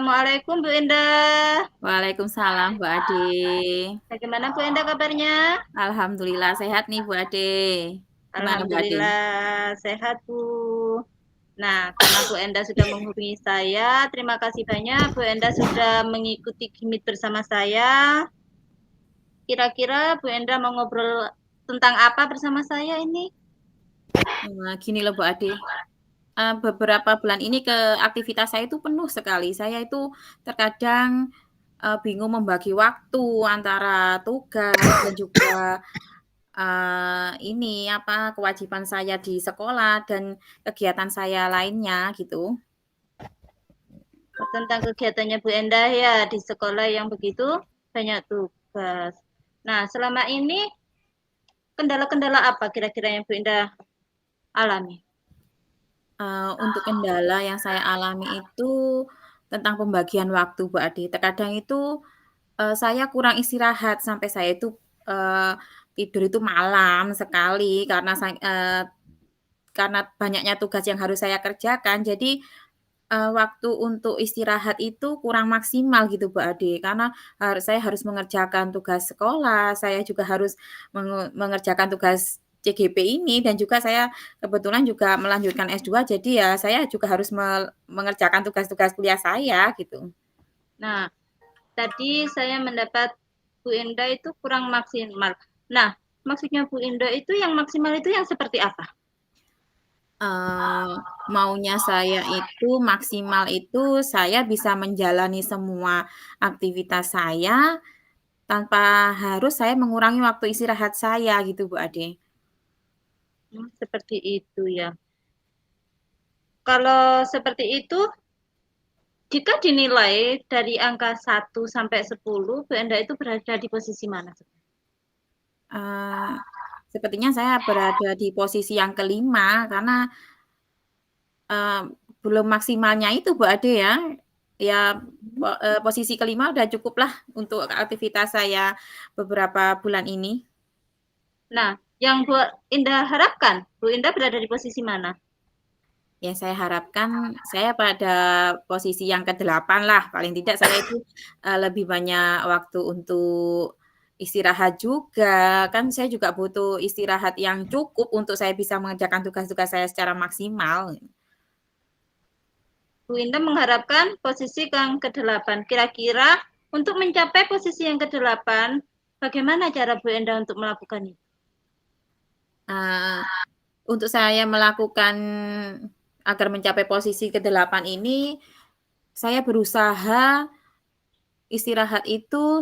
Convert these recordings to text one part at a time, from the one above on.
Assalamualaikum Bu Endah. Waalaikumsalam Bu Ade. Bagaimana Bu Endah kabarnya? Alhamdulillah sehat nih Bu Ade. Gimana Bu Ade? Alhamdulillah sehat Bu. Nah, karena Bu Endah sudah menghubungi saya, terima kasih banyak Bu Endah sudah mengikuti Gimit bersama saya. Kira-kira Bu Endah mau ngobrol tentang apa bersama saya ini? Gini loh Bu Ade. Beberapa bulan ini ke aktivitas saya itu penuh sekali. Saya itu terkadang bingung membagi waktu antara tugas dan juga ini apa kewajiban saya di sekolah dan kegiatan saya lainnya gitu. Tentang kegiatannya Bu Endah ya di sekolah yang begitu banyak tugas. Nah, selama ini kendala-kendala apa kira-kira yang Bu Endah alami? Untuk kendala yang saya alami itu tentang pembagian waktu, Bu Ade. Terkadang itu, saya kurang istirahat sampai saya itu, tidur itu malam sekali karena banyaknya tugas yang harus saya kerjakan. Jadi, waktu untuk istirahat itu kurang maksimal gitu, Bu Ade. Karena saya harus mengerjakan tugas sekolah, saya juga harus mengerjakan tugas CGP ini dan juga saya kebetulan juga melanjutkan S2, jadi ya saya juga harus mengerjakan tugas-tugas kuliah saya gitu. Nah, tadi saya mendapat Bu Enda itu kurang maksimal. Nah, maksudnya Bu Enda itu yang maksimal itu yang seperti apa? Eee, Maunya saya itu maksimal itu saya bisa menjalani semua aktivitas saya tanpa harus saya mengurangi waktu istirahat saya gitu, Bu Ade. Seperti itu ya. Kalau seperti itu, jika dinilai dari angka 1 sampai 10, Bu Enda itu berada di posisi mana? Eee, Sepertinya saya berada di posisi yang kelima karena, eee, belum maksimalnya itu, Bu Ade ya. Ya, posisi kelima udah cukuplah untuk aktivitas saya beberapa bulan ini. Nah, yang Bu Indah harapkan, Bu Indah berada di posisi mana? Yang saya harapkan saya pada posisi yang ke-8 lah, paling tidak saya itu, lebih banyak waktu untuk istirahat juga, kan saya juga butuh istirahat yang cukup untuk saya bisa mengerjakan tugas-tugas saya secara maksimal. Bu Indah mengharapkan posisi yang ke-8. Kira-kira untuk mencapai posisi yang ke-8, bagaimana cara Bu Indah untuk melakukan itu? Eee, untuk saya melakukan agar mencapai posisi ke-8 ini, saya berusaha istirahat itu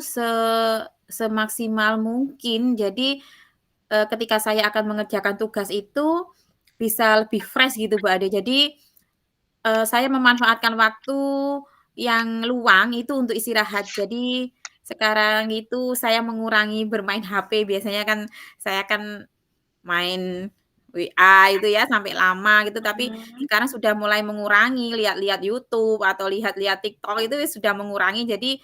semaksimal mungkin. Jadi, ketika saya akan mengerjakan tugas itu, bisa lebih fresh gitu, Bu Ade. Jadi, saya memanfaatkan waktu yang luang itu untuk istirahat. Jadi, sekarang itu saya mengurangi bermain HP, biasanya kan saya kan main WA itu ya sampai lama gitu, tapi Hmm. sekarang sudah mulai mengurangi, lihat-lihat YouTube atau lihat-lihat TikTok itu sudah mengurangi. Jadi,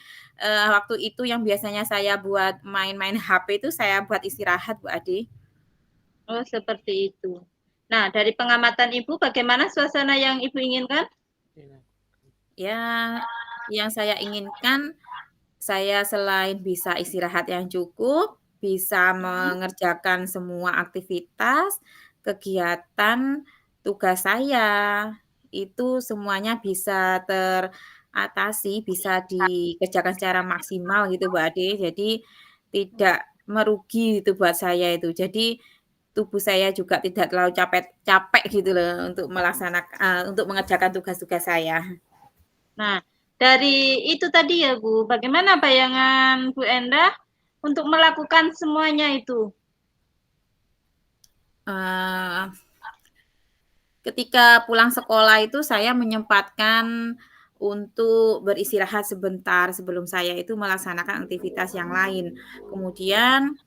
waktu itu yang biasanya saya buat main-main HP itu saya buat istirahat, Bu Ade. Oh, seperti itu. Nah, dari pengamatan Ibu, bagaimana suasana yang Ibu inginkan? Ya, yang saya inginkan, saya selain bisa istirahat yang cukup, bisa mengerjakan semua aktivitas, kegiatan, tugas saya, itu semuanya bisa teratasi, bisa dikerjakan secara maksimal gitu, Mbak Ade. Jadi tidak merugi itu buat saya itu. Jadi tubuh saya juga tidak terlalu capek capek gitu loh untuk mengerjakan tugas-tugas saya. Nah, dari itu tadi ya Bu, bagaimana bayangan Bu Endah untuk melakukan semuanya itu? Eee Ketika pulang sekolah itu saya menyempatkan untuk beristirahat sebentar sebelum saya itu melaksanakan aktivitas yang lain. Kemudian,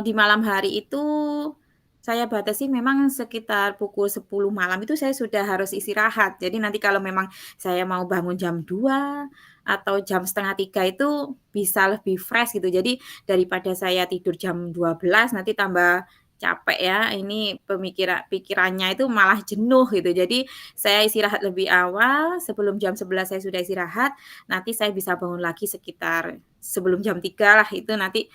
di malam hari itu saya batasi memang sekitar pukul 10 malam itu saya sudah harus istirahat. Jadi nanti kalau memang saya mau bangun jam 2 atau jam setengah 3 itu bisa lebih fresh gitu. Jadi daripada saya tidur jam 12 nanti tambah capek ya, ini pikirannya itu malah jenuh gitu. Jadi saya istirahat lebih awal, sebelum jam 11 saya sudah istirahat, nanti saya bisa bangun lagi sekitar sebelum jam 3 lah, itu nanti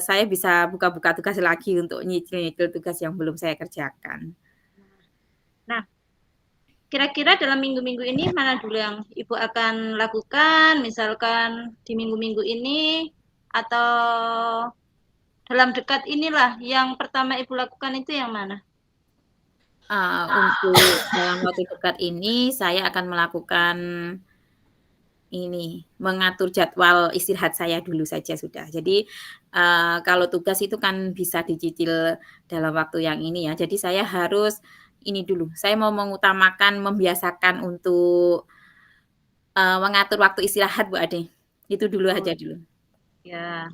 saya bisa buka-buka tugas lagi untuk nyicil-nyicil tugas yang belum saya kerjakan. Nah, kira-kira dalam minggu-minggu ini mana dulu yang Ibu akan lakukan, misalkan di minggu-minggu ini, atau dalam dekat inilah yang pertama Ibu lakukan itu yang mana? Untuk dalam waktu dekat ini saya akan melakukan mengatur jadwal istirahat saya dulu saja sudah. Jadi, kalau tugas itu kan bisa dicicil dalam waktu yang ini ya, jadi saya harus ini dulu, saya mau mengutamakan, membiasakan untuk, mengatur waktu istirahat Bu Ade, itu dulu Oh, aja dulu. ya.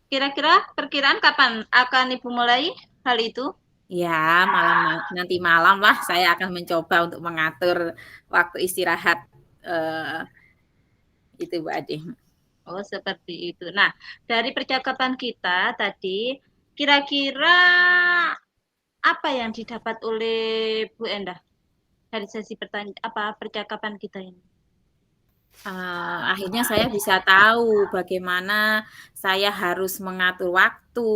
Kira-kira perkiraan kapan akan Ibu mulai hal itu? Ya, nanti malam lah saya akan mencoba untuk mengatur waktu istirahat, itu Bu Ade. Oh, seperti itu. Nah, dari percakapan kita tadi, kira-kira apa yang didapat oleh Bu Endah dari sesi percakapan kita ini? Akhirnya saya bisa tahu bagaimana saya harus mengatur waktu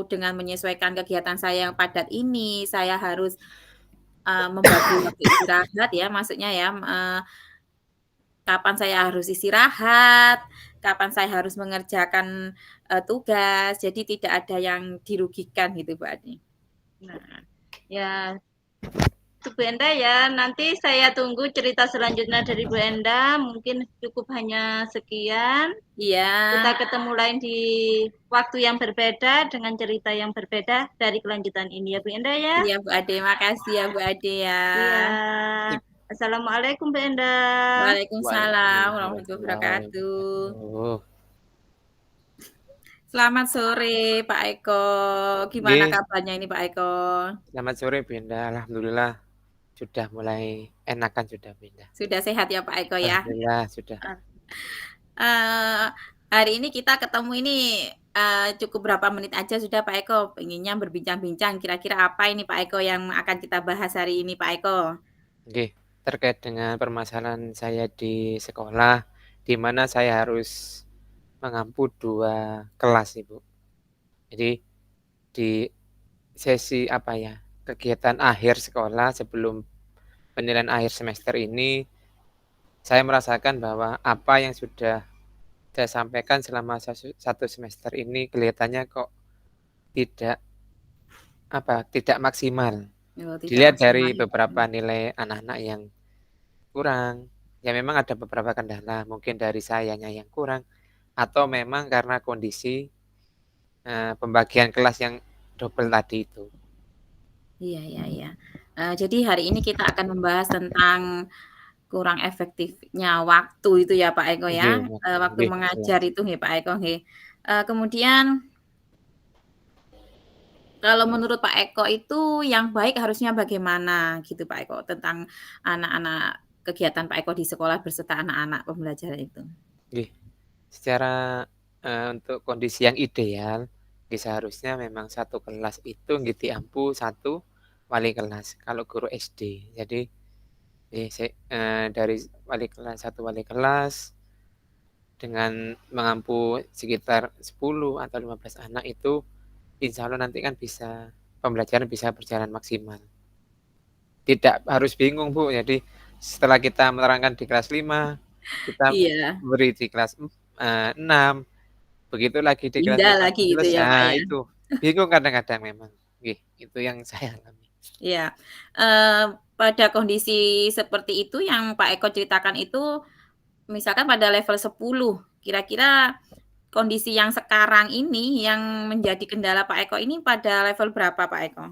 dengan menyesuaikan kegiatan saya yang padat ini. Saya harus, membagi waktu istirahat ya, maksudnya ya, kapan saya harus istirahat, kapan saya harus mengerjakan, tugas, jadi tidak ada yang dirugikan gitu, Mbak Ani. Nah, ya itu Bu Enda ya. Nanti saya tunggu cerita selanjutnya dari Bu Enda. Mungkin cukup hanya sekian. Iya, Kita ketemu lain di waktu yang berbeda dengan cerita yang berbeda dari kelanjutan ini ya Bu Enda ya. iya Bu Ade, makasih ya Bu Ade ya. Iya. Sip. Assalamualaikum Bu Enda. Waalaikumsalam warahmatullahi Waalaikumsalam wabarakatuh. warahmatullahi. Selamat sore Pak Eko, gimana Nggih, kabarnya ini Pak Eko? selamat sore Benda. Alhamdulillah sudah mulai enakan sudah Benda. Sudah sehat ya Pak Eko ya? Alhamdulillah sudah. Eee, hari ini kita ketemu ini, cukup berapa menit aja sudah Pak Eko, pengennya berbincang-bincang kira-kira apa ini Pak Eko yang akan kita bahas hari ini Pak Eko? Nggih, terkait dengan permasalahan saya di sekolah, di mana saya harus mengampu 2 kelas, Ibu. Jadi di sesi kegiatan akhir sekolah sebelum penilaian akhir semester ini, saya merasakan bahwa apa yang sudah saya sampaikan selama satu semester ini kelihatannya kok tidak tidak maksimal. Oh, tidak Dilihat maksimal dari ya Pak? beberapa nilai anak-anak yang kurang, ya memang ada beberapa kendala, mungkin dari sayanya yang kurang, atau memang karena kondisi, pembagian kelas yang double tadi itu. Iya iya iya. Jadi hari ini kita akan membahas tentang kurang efektifnya waktu itu ya Pak Eko ya, Nggih, waktu waktu nggih, mengajar jelas. itu nggih Pak Eko nggih. Kemudian kalau menurut Pak Eko itu yang baik harusnya bagaimana gitu Pak Eko, tentang anak-anak kegiatan Pak Eko di sekolah berserta anak-anak pembelajaran itu? Nggih, secara, untuk kondisi yang ideal, seharusnya memang satu kelas itu nggih diampu 1 wali kelas, kalau guru SD. Jadi dari satu wali kelas dengan mengampu sekitar 10 atau 15 anak itu, insya Allah nanti kan pembelajaran bisa berjalan maksimal. Tidak harus bingung, Bu. Jadi setelah kita menerangkan di kelas 5, kita Iya, beri di kelas 6, begitu lagi di kelas pindah 5 lagi gitu selesai. ya Pak ya? Itu, bingung kadang-kadang memang. Nggih, itu yang saya alami. Iya, pada kondisi seperti itu yang Pak Eko ceritakan itu, misalkan pada level 10, kira-kira kondisi yang sekarang ini yang menjadi kendala Pak Eko ini pada level berapa Pak Eko?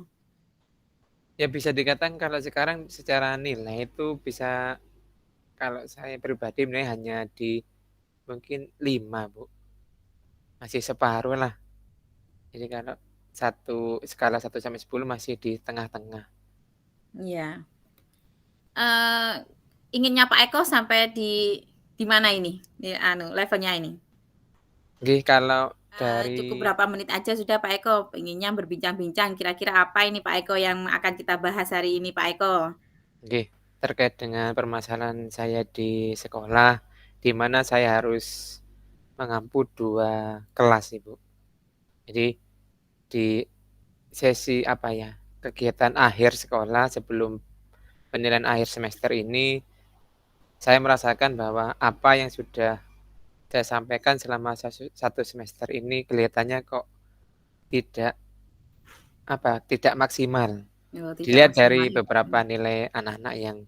Ya bisa dikatakan kalau sekarang secara nilai itu bisa, kalau saya pribadi nilai hanya di mungkin 5, Bu. Masih separuh lah. Jadi kalau skala 1 sampai 10 masih di tengah-tengah. Iya. Eee, inginnya Pak Eko sampai di mana ini? Levelnya ini? Nggih, kalau Cukup dari berapa menit aja sudah Pak Eko, pengennya berbincang-bincang, kira-kira apa ini Pak Eko yang akan kita bahas hari ini Pak Eko? nggih, terkait dengan permasalahan saya di sekolah, di mana saya harus mengampu 2 kelas, Ibu. Jadi di sesi, apa ya, kegiatan akhir sekolah sebelum penilaian akhir semester ini, saya merasakan bahwa apa yang sudah saya sampaikan selama 1 semester ini kelihatannya kok tidak, tidak maksimal. Oh, tidak Dilihat maksimal dari ya Pak Eko? beberapa nilai anak-anak yang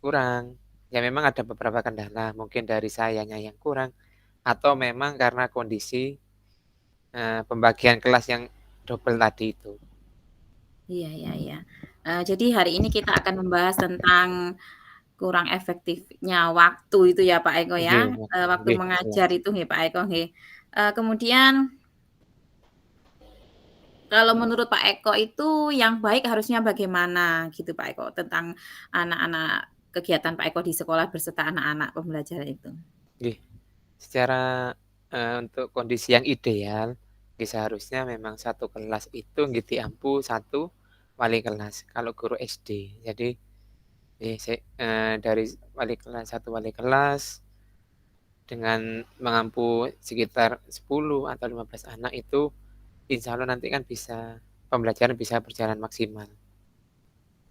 kurang, ya memang ada beberapa kendala, mungkin dari sayanya yang kurang, atau memang karena kondisi, pembagian kelas yang double tadi itu. Iya iya iya. Jadi hari ini kita akan membahas tentang kurang efektifnya waktu itu ya Pak Eko ya, Nggih, waktu waktu nggih, mengajar jelas. itu nggih Pak Eko nggih. Kemudian kalau menurut Pak Eko itu yang baik harusnya bagaimana gitu Pak Eko, tentang anak-anak kegiatan Pak Eko di sekolah berserta anak-anak pembelajaran itu? Nggih, secara, untuk kondisi yang ideal, seharusnya memang satu kelas itu nggih diampu 1 wali kelas, kalau guru SD. Jadi dari wali kelas, 1 wali kelas dengan mengampu sekitar 10 atau 15 anak itu, insya Allah nanti kan bisa pembelajaran bisa berjalan maksimal.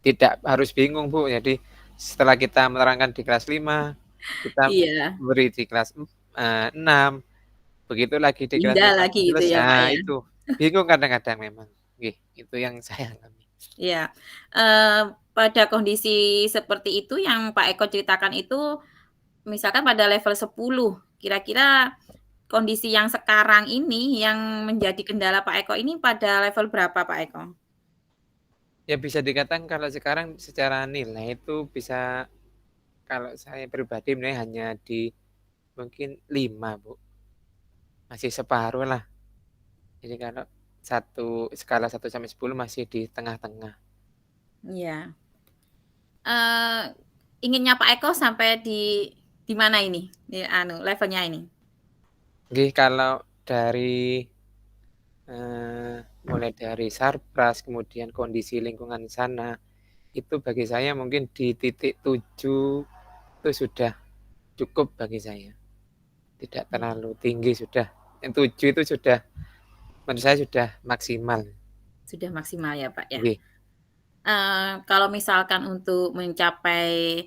Tidak harus bingung, Bu. Jadi setelah kita menerangkan di kelas 5, kita Iya, beri di kelas 6, begitu lagi di kelas pindah 5 lagi itu selesai, ya, Pak, ya? itu. Bingung kadang-kadang memang. Nggih, itu yang saya alami. Iya, pada kondisi seperti itu yang Pak Eko ceritakan itu, misalkan pada level 10, kira-kira kondisi yang sekarang ini yang menjadi kendala Pak Eko ini pada level berapa Pak Eko? Ya bisa dikatakan kalau sekarang secara nilai itu bisa, kalau saya pribadi nilai hanya di mungkin 5, Bu. Masih separuh lah. Jadi kalau skala 1 sampai 10 masih di tengah-tengah. Iya, eee, inginnya Pak Eko sampai di mana ini? Levelnya ini? Nggih, kalau dari, mulai dari sarpras, kemudian kondisi lingkungan sana, itu bagi saya mungkin di titik 7 itu sudah cukup bagi saya. Tidak Iya. terlalu tinggi sudah, yang 7 itu sudah menurut saya sudah maksimal. Sudah maksimal ya, Pak, ya? Nggih. Kalau misalkan untuk mencapai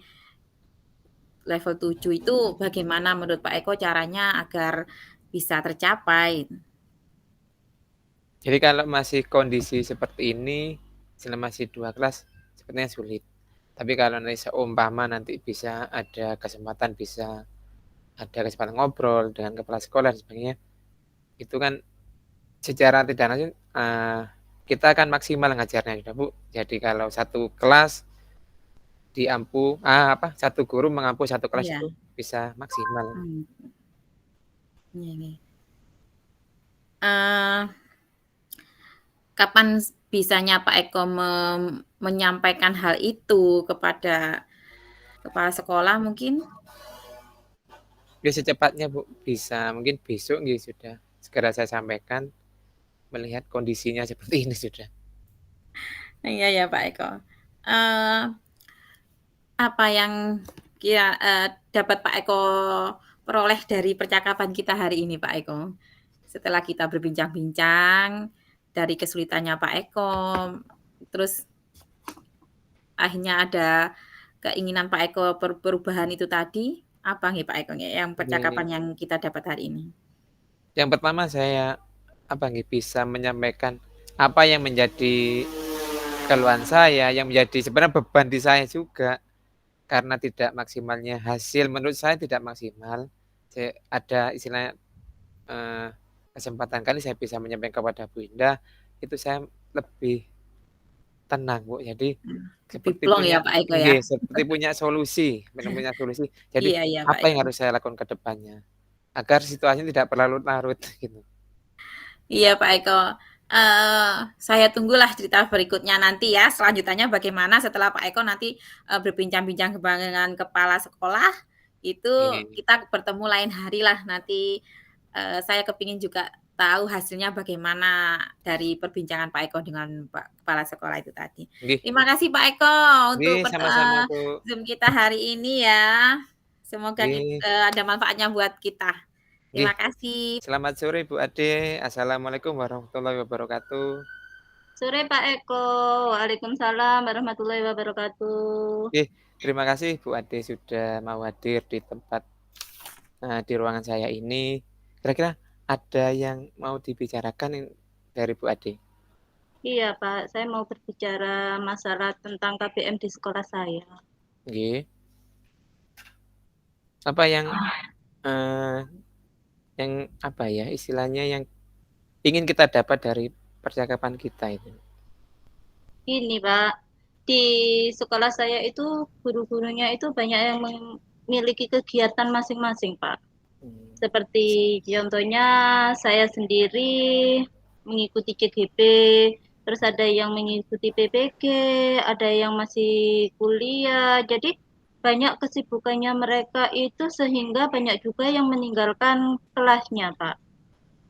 level 7 itu bagaimana menurut Pak Eko caranya agar bisa tercapai? Jadi kalau masih kondisi seperti ini, selama masih 2 kelas, sepertinya sulit. Tapi kalau nanti seumpama nanti bisa ada kesempatan, bisa ada kesempatan ngobrol dengan kepala sekolah dan sebagainya, itu kan secara tidak langsung, kita akan maksimal ngajarnya sudah, Bu. Jadi kalau satu kelas satu guru mengampu satu kelas Iya, itu bisa maksimal. mmm, iya iya. Eee, kapan bisanya Pak Eko menyampaikan hal itu kepada kepala sekolah mungkin? Ya secepatnya, Bu, bisa mungkin besok nggih sudah segera saya sampaikan, melihat kondisinya seperti ini sudah. Iya ya, Pak Eko. Eee, apa yang dapat Pak Eko peroleh dari percakapan kita hari ini, Pak Eko? Setelah kita berbincang-bincang, dari kesulitannya Pak Eko, terus akhirnya ada keinginan Pak Eko perubahan itu tadi, apa nih Pak Eko yang percakapan Ini yang kita dapat hari ini? yang pertama saya, bisa menyampaikan apa yang menjadi keluhan saya, yang menjadi sebenarnya beban di saya juga, karena tidak maksimalnya hasil menurut saya tidak maksimal. Ada istilahnya, eee, kesempatan kali saya bisa menyampaikan kepada Bu Indah, itu saya lebih tenang, Bu. Jadi Lebih seperti plong ya punya Pak Eko ya? nggih, seperti punya solusi, punya solusi. Jadi Iya iya Pak apa Eko. yang harus saya lakukan ke depannya, agar situasinya tidak berlarut-larut gitu. Iya Pak Eko, saya tunggulah cerita berikutnya nanti ya, selanjutannya bagaimana setelah Pak Eko nanti, berbincang-bincang dengan kepala sekolah, itu Oke, kita bertemu lain hari lah nanti, saya kepingin juga tahu hasilnya bagaimana dari perbincangan Pak Eko dengan Pak Kepala Sekolah itu tadi. Nggih. Terima kasih Pak Eko untuk Nggih, sama-sama, Bu. Zoom kita hari ini ya. Semoga Nggih. ada manfaatnya buat kita. Nggih. Terima kasih. Selamat sore Bu Ade. Assalamualaikum warahmatullahi wabarakatuh. Sore Pak Eko. Waalaikumsalam warahmatullahi wabarakatuh. Nggih, terima kasih Bu Ade sudah mau hadir di tempat di ruangan saya ini. Kira-kira ada yang mau dibicarakan dari Bu Ade? Iya Pak, saya mau berbicara masalah tentang KBM di sekolah saya. Nggih. Apa yang apa ya, istilahnya yang ingin kita dapat dari percakapan kita itu? Gini Pak, di sekolah saya itu guru-gurunya itu banyak yang memiliki kegiatan masing-masing Pak. Seperti contohnya saya sendiri mengikuti CGP, terus ada yang mengikuti PPG, ada yang masih kuliah. Jadi banyak kesibukannya mereka itu sehingga banyak juga yang meninggalkan kelasnya, Pak.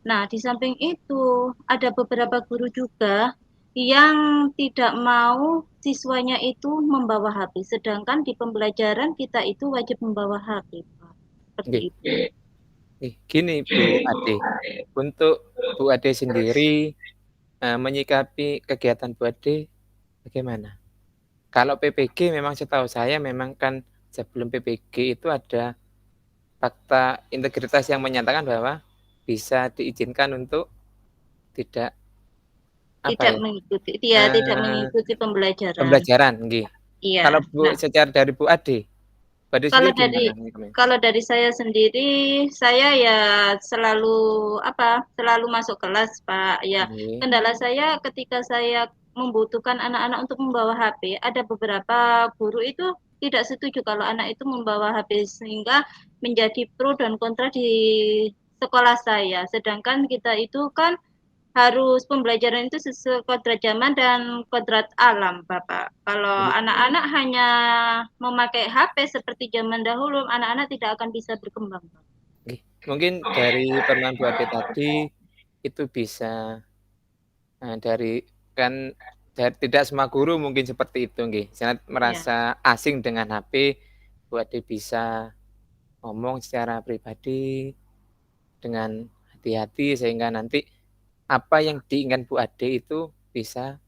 Nah, di samping itu ada beberapa guru juga yang tidak mau siswanya itu membawa HP, sedangkan di pembelajaran kita itu wajib membawa HP, Pak. Seperti Nggih. itu. Gini Bu Ade, untuk Bu Ade sendiri menyikapi kegiatan Bu Ade bagaimana? Kalau PPG memang setahu saya memang kan sebelum PPG itu ada fakta integritas yang menyatakan bahwa bisa diizinkan untuk tidak Tidak ya, mengikuti, dia tidak mengikuti pembelajaran. pembelajaran, nggih. Iya. Kalau Bu secara dari Bu Ade Kalau sendiri dari gimana? saya sendiri, saya ya selalu masuk kelas, Pak. Ya, Nggih. kendala saya ketika saya membutuhkan anak-anak untuk membawa HP, ada beberapa guru itu tidak setuju kalau anak itu membawa HP sehingga menjadi pro dan kontra di sekolah saya. Sedangkan kita itu kan harus pembelajaran itu sesuai kodrat zaman dan kodrat alam, Bapak. Kalau anak-anak hanya memakai HP seperti zaman dahulu, anak-anak tidak akan bisa berkembang, Pak. Mungkin dari pertanyaan Bu Ade tadi itu bisa dari kan tidak semua guru mungkin seperti itu nggih. Sangat merasa asing dengan HP, Bu Ade bisa ngomong secara pribadi dengan hati-hati sehingga nanti apa yang diinginkan Bu Ade itu bisa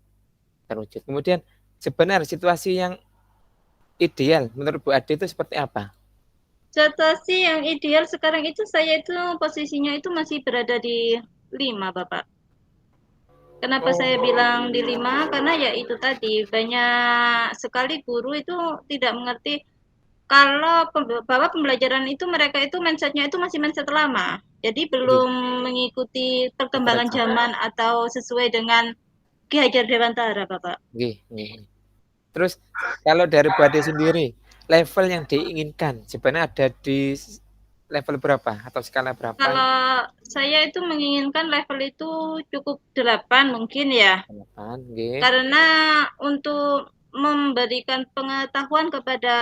terwujud. Kemudian sebenarnya situasi yang ideal menurut Bu Ade itu seperti apa? Situasi yang ideal sekarang itu saya itu posisinya itu masih berada di 5, Bapak. Kenapa saya bilang di 5? Karena ya itu tadi, banyak sekali guru itu tidak mengerti kalau bahwa pembelajaran itu mereka itu mindset-nya itu masih mindset lama. Jadi belum mengikuti perkembangan zaman atau sesuai dengan Ki Hajar Dewantara, Bapak. Nggih. Terus kalau dari Bu Ade sendiri, level yang diinginkan sebenarnya ada di level berapa atau skala berapa? Kalau saya itu menginginkan level itu cukup 8 mungkin ya. 8, nggih. Karena untuk memberikan pengetahuan kepada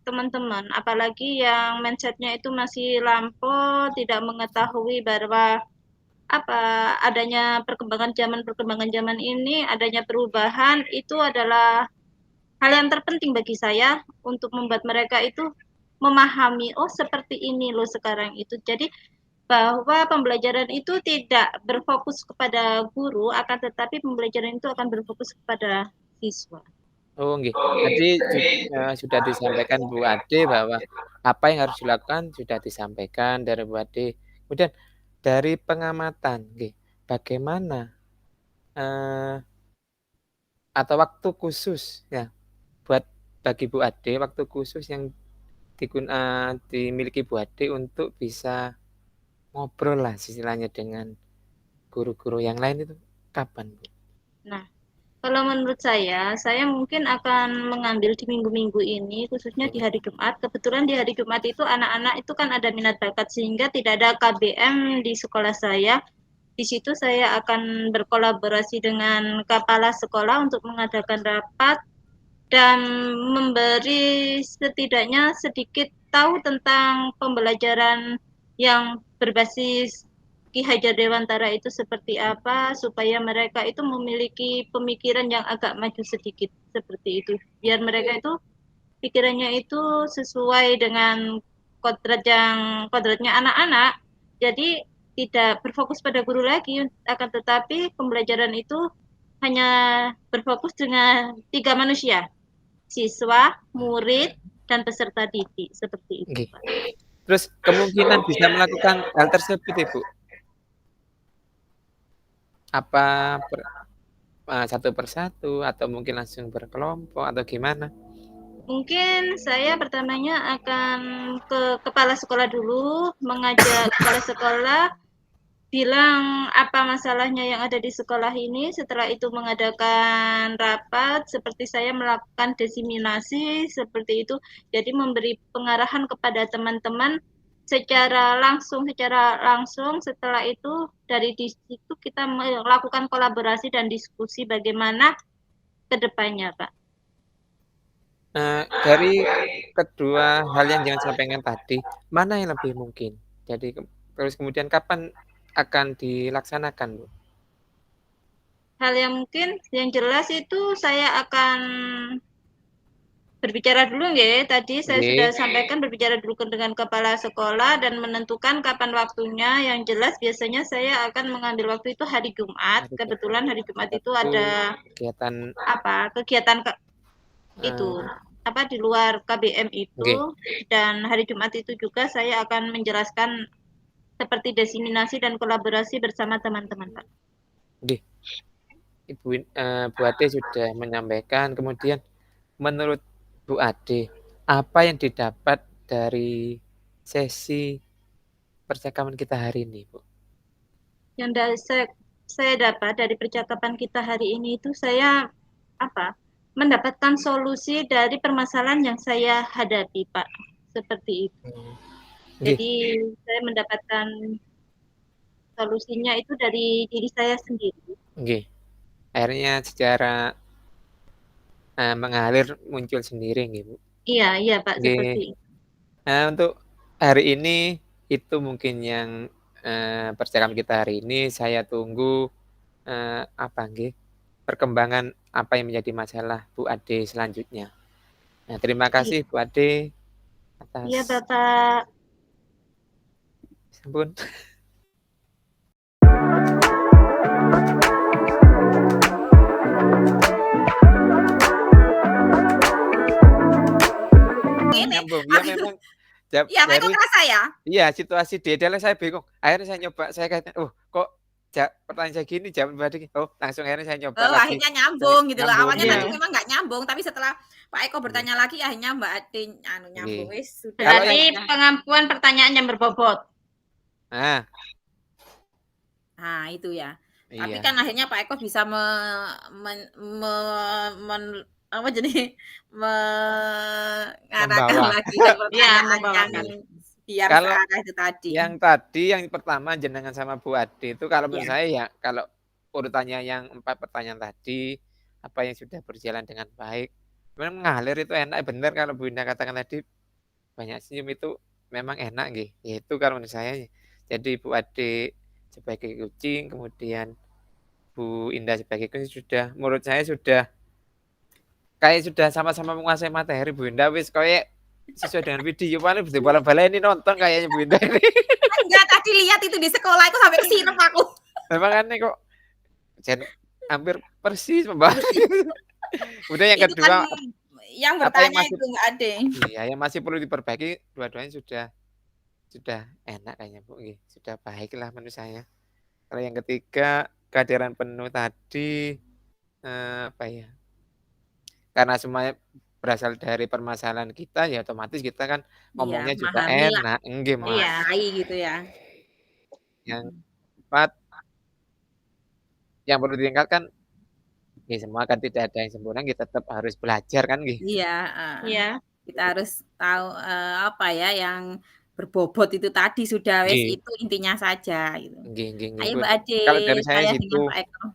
teman-teman, apalagi yang mindset-nya itu masih lampau, tidak mengetahui bahwa adanya perkembangan zaman ini, adanya perubahan itu adalah hal yang terpenting bagi saya untuk membuat mereka itu memahami, oh seperti ini loh sekarang itu. Jadi bahwa pembelajaran itu tidak berfokus kepada guru, akan tetapi pembelajaran itu akan berfokus kepada siswa. Oh nggih. Tadi sudah disampaikan Bu Ade bahwa apa yang harus dilakukan sudah disampaikan dari Bu Ade. Kemudian dari pengamatan nggih, bagaimana atau waktu khusus ya bagi Bu Ade, waktu khusus yang dimiliki Bu Ade untuk bisa ngobrol lah istilahnya dengan guru-guru yang lain itu kapan, Bu? Nah, kalau menurut saya mungkin akan mengambil di minggu-minggu ini, khususnya di hari Jumat. Kebetulan di hari Jumat itu anak-anak itu kan ada minat bakat, sehingga tidak ada KBM di sekolah saya. Di situ saya akan berkolaborasi dengan kepala sekolah untuk mengadakan rapat dan memberi setidaknya sedikit tahu tentang pembelajaran yang berbasis Ki Hajar Dewantara itu seperti apa, supaya mereka itu memiliki pemikiran yang agak maju sedikit, seperti itu. Biar mereka itu pikirannya itu sesuai dengan kodratnya anak-anak. Jadi tidak berfokus pada guru lagi, akan tetapi pembelajaran itu hanya berfokus dengan 3 manusia, siswa, murid, dan peserta didik, seperti itu, Nggih. Pak. Terus kemungkinan bisa melakukan hal tersebut, Ibu? Apa satu persatu atau mungkin langsung berkelompok atau gimana? Mungkin saya pertamanya akan ke kepala sekolah dulu, mengajak kepala sekolah bilang apa masalahnya yang ada di sekolah ini. Setelah itu mengadakan rapat, seperti saya melakukan diseminasi seperti itu. Jadi memberi pengarahan kepada teman-teman secara langsung. Setelah itu dari di situ kita melakukan kolaborasi dan diskusi bagaimana ke depannya, Pak. Dari kedua hal yang jangan sampaikan tadi, mana yang lebih mungkin? Jadi terus kemudian kapan akan dilaksanakan, Bu? Hal yang mungkin yang jelas itu saya akan berbicara dulu ya. Tadi saya sudah Nggih. sampaikan berbicara dulu dengan kepala sekolah dan menentukan kapan waktunya. Yang jelas biasanya saya akan mengambil waktu itu hari Jumat. Hari Kebetulan hari Jumat itu Sabtu, ada kegiatan kegiatan itu eee, di luar KBM itu, nggih. dan hari Jumat itu juga saya akan menjelaskan seperti diseminasi dan kolaborasi bersama teman-teman, Pak. Nggih. Bu Ade sudah menyampaikan, kemudian menurut Bu Ade, apa yang didapat dari sesi percakapan kita hari ini, Bu? Yang saya dapat dari percakapan kita hari ini itu saya mendapatkan solusi dari permasalahan yang saya hadapi, Pak. Seperti itu. Nggih. Jadi saya mendapatkan solusinya itu dari diri saya sendiri. Nggih. Akhirnya secara mengalir muncul sendiri nggih, Bu? Iya, Pak, Nggih. seperti itu. Untuk hari ini itu mungkin yang percakapan kita hari ini. Saya tunggu nggih, perkembangan apa yang menjadi masalah Bu Ade selanjutnya. Nah, terima Iya, kasih Bu Ade atas iya, Bapak. sampun. Nyambung, ya memang Iya, Pak Eko dari kerasa ya? iya, situasi detailnya saya bingung. Akhirnya saya nyoba, saya katakan, kok pertanyaan saya gini, jawab Mbak Ade, langsung akhirnya saya nyoba Oh, lagi. akhirnya nyambung gitu loh. Nyambung, Awalnya iya. tadi memang nggak nyambung, tapi setelah Pak Eko Nggih. bertanya lagi, akhirnya Mbak Ade nyambung. Nggih. Wis sudah. Kalau Berarti yang pengampuan pertanyaan yang berbobot. nah, Nah, itu ya. Tapi iya. kan akhirnya Pak Eko bisa apa jadi mengarahkan Membawa. lagi ke Iya, pertanyaan membawakan. yang biar Kalau searah itu tadi. yang tadi yang pertama jenengan sama Bu Ade itu kalau menurut Iya. saya ya kalau urutannya yang 4 pertanyaan tadi, apa yang sudah berjalan dengan baik, memang mengalir itu enak, bener kalau Bu Indah katakan tadi, banyak senyum itu memang enak nggih, itu kalau menurut saya. Jadi Bu Ade sebagai kucing, kemudian Bu Indah sebagai kucing sudah menurut saya sudah kayak sudah sama-sama menguasai materi Bu Indah wis kayak sesuai dengan video paling bala-baleni nonton kayaknya Bu Indah ini. Enggak, tadi lihat itu di sekolah itu sampai kesirep aku. Makanya kok hampir persis pembahasannya. Kemudian yang Itu kan kedua, yang apa yang bertanya masih itu Mbak Ade. iya, yang masih perlu diperbaiki dua-duanya sudah enak kayaknya Bu, nggih, sudah baiklah menurut saya. Kalau yang ketiga, kehadiran penuh tadi, apa ya, karena semuanya berasal dari permasalahan kita, ya otomatis kita kan Iya, ngomongnya juga memahami lah, enak, nggih, Mas. Iya. menguasai gitu ya. Yang keempat, yang perlu ditingkatkan, ya semua kan tidak ada yang sempurna, kita tetap harus belajar kan, nggih. Iya, Iya. kita harus tahu, apa ya, yang berbobot itu tadi sudah wis Nggih, itu intinya saja gitu. nggih, Ayo Bu. Mbak Ade, Kalau dari saya saya dengan gitu. Pak Eko.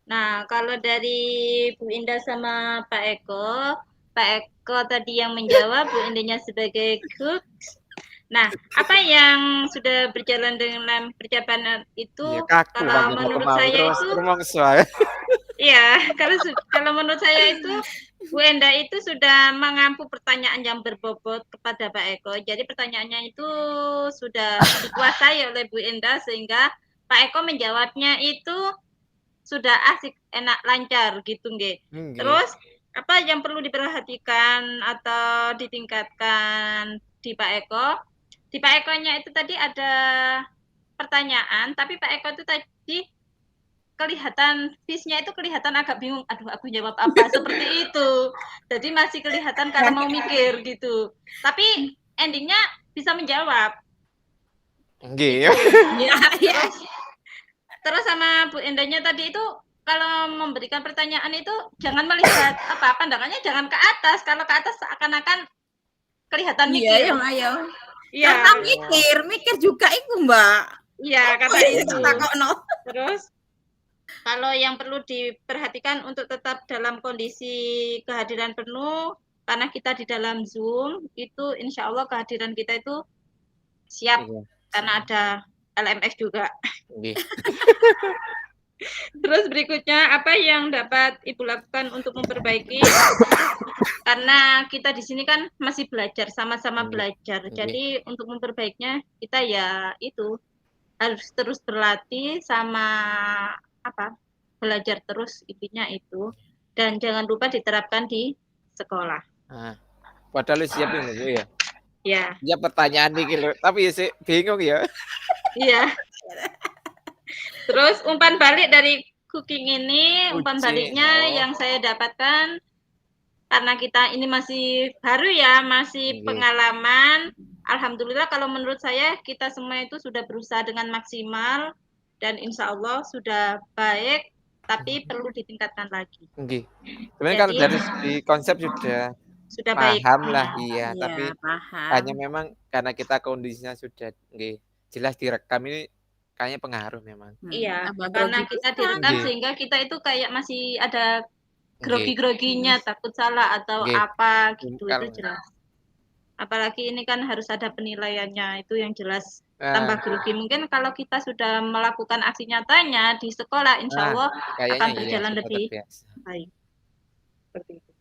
Nah, kalau dari Bu Indah sama Pak Eko tadi yang menjawab, Bu Indahnya sebagai cook, Nah, apa yang sudah berjalan dalam percakapan itu, Iya, kaku kalau panjenengan aku menurut mau saya terus itu, rumangsa ae. iya, kalau menurut saya itu Bu Enda itu sudah mengampu pertanyaan yang berbobot kepada Pak Eko. Jadi pertanyaannya itu sudah dikuasai oleh Bu Enda sehingga Pak Eko menjawabnya itu sudah asik, enak, lancar gitu nggih. Nggih. Terus apa yang perlu diperhatikan atau ditingkatkan di Pak Eko? Di Pak Ekonya itu tadi ada pertanyaan, tapi Pak Eko itu tadi kelihatan face-nya itu kelihatan agak bingung. Aduh, aku jawab apa? Seperti itu. Jadi masih kelihatan kalau mau mikir gitu. Tapi endingnya bisa menjawab. Nggih. Itu. Iya, iya. Terus sama Bu Endanya tadi itu kalau memberikan pertanyaan itu jangan melihat apa pandangannya jangan ke atas. Kalau ke atas seakan-akan kelihatan Iya, mikir. ayo. Iya. Karena mikir juga iku, Mbak. Iya, kata Iya, itu. takokno. Terus kalau yang perlu diperhatikan untuk tetap dalam kondisi kehadiran penuh, karena kita di dalam Zoom, itu insya Allah kehadiran kita itu siap, Iya. karena ada LMS juga. Nggih. Terus berikutnya, apa yang dapat Ibu lakukan untuk memperbaiki? Karena kita di sini kan masih belajar, sama-sama belajar. Jadi untuk memperbaikinya, kita ya itu, harus terus berlatih sama apa belajar terus intinya itu dan jangan lupa diterapkan di sekolah. Nah, padahal siap ini Bu ya. Ya. Ya pertanyaan iki lho, tapi sih bingung ya. Iya. Terus umpan balik dari cooking ini, umpan baliknya yang saya dapatkan karena kita ini masih baru ya, masih pengalaman. Alhamdulillah kalau menurut saya kita semua itu sudah berusaha dengan maksimal dan insya Allah sudah baik, tapi perlu ditingkatkan lagi. Nggih. Sebenarnya kalau dari segi konsep sudah baik. paham lah, iya, Iya, tapi paham. hanya memang karena kita kondisinya sudah nggih, jelas direkam ini kayaknya pengaruh memang. Iya, karena kita direkam sehingga kita itu kayak masih ada grogi-groginya, takut salah atau apa gitu, itu jelas. Apalagi ini kan harus ada penilaiannya, itu yang jelas tambah grogi. Mungkin kalau kita sudah melakukan aksi nyatanya di sekolah, insya Allah akan berjalan lebih baik. Seperti itu.